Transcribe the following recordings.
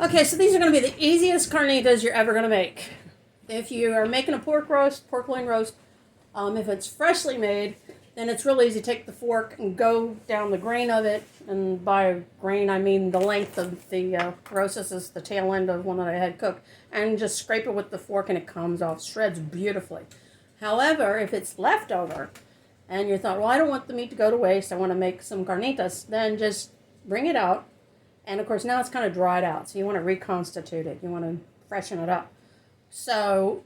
Okay, so these are going to be the easiest carnitas you're ever going to make. If you are making a pork roast, pork loin roast, if it's freshly made, then it's real easy to take the fork and go down the grain of it. And by grain, I mean the length of the roast. This is the tail end of one that I had cooked. And just scrape it with the fork and it comes off, shreds beautifully. However, if it's leftover and you thought, well, I don't want the meat to go to waste, I want to make some carnitas, then just bring it out. And of course, now it's kind of dried out, so you want to reconstitute it. You want to freshen it up. So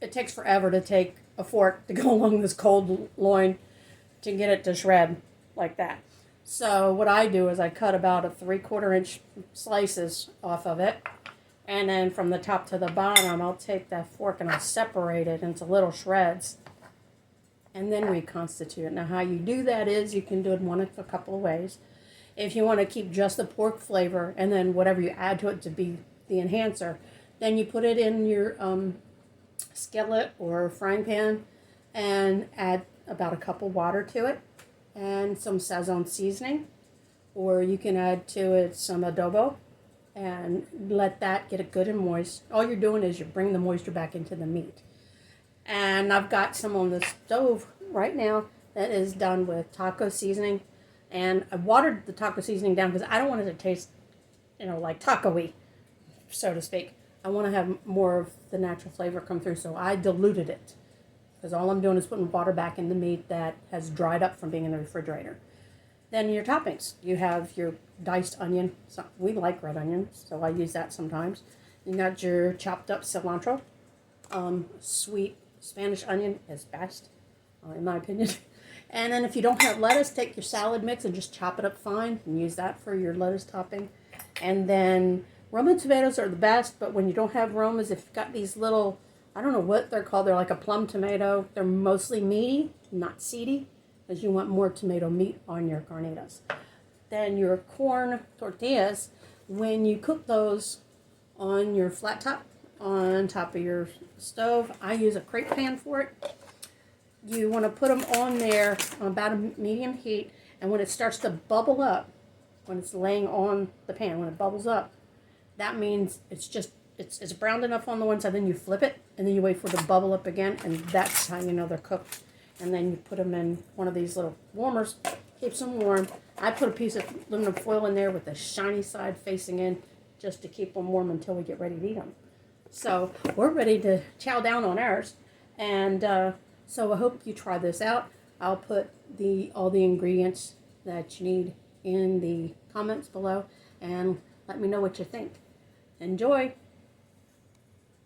it takes forever to take a fork to go along this cold loin to get it to shred like that. So what I do is I cut about a 3/4 inch slices off of it. And then from the top to the bottom, I'll take that fork and I'll separate it into little shreds and then reconstitute it. Now how you do that is you can do it one of a couple of ways. If you want to keep just the pork flavor and then whatever you add to it to be the enhancer, then you put it in your skillet or frying pan and add about a cup of water to it and some Sazon seasoning, or you can add to it some adobo and let that get it good and moist. All you're doing is you bring the moisture back into the meat. And I've got some on the stove right now that is done with taco seasoning. And I watered the taco seasoning down because I don't want it to taste, like taco-y, so to speak. I want to have more of the natural flavor come through, so I diluted it. Because all I'm doing is putting water back in the meat that has dried up from being in the refrigerator. Then your toppings. You have your diced onion. So we like red onions, so I use that sometimes. You got your chopped up cilantro. Sweet Spanish onion is best, in my opinion. And then if you don't have lettuce, take your salad mix and just chop it up fine and use that for your lettuce topping. And then Roma tomatoes are the best, but when you don't have Romas, if you've got these little, I don't know what they're called, they're like a plum tomato. They're mostly meaty, not seedy, because you want more tomato meat on your carnitas. Then your corn tortillas, when you cook those on your flat top, on top of your stove, I use a crepe pan for it. You want to put them on there on about a medium heat, and when it starts to bubble up, when it's laying on the pan, when it bubbles up, that means it's browned enough on the one side. Then you flip it, and then you wait for it to bubble up again, and that's how you know they're cooked. And then you put them in one of these little warmers, keeps them warm. I put a piece of aluminum foil in there with the shiny side facing in, just to keep them warm until we get ready to eat them. So we're ready to chow down on ours, and so I hope you try this out. I'll put all the ingredients that you need in the comments below, and let me know what you think. Enjoy!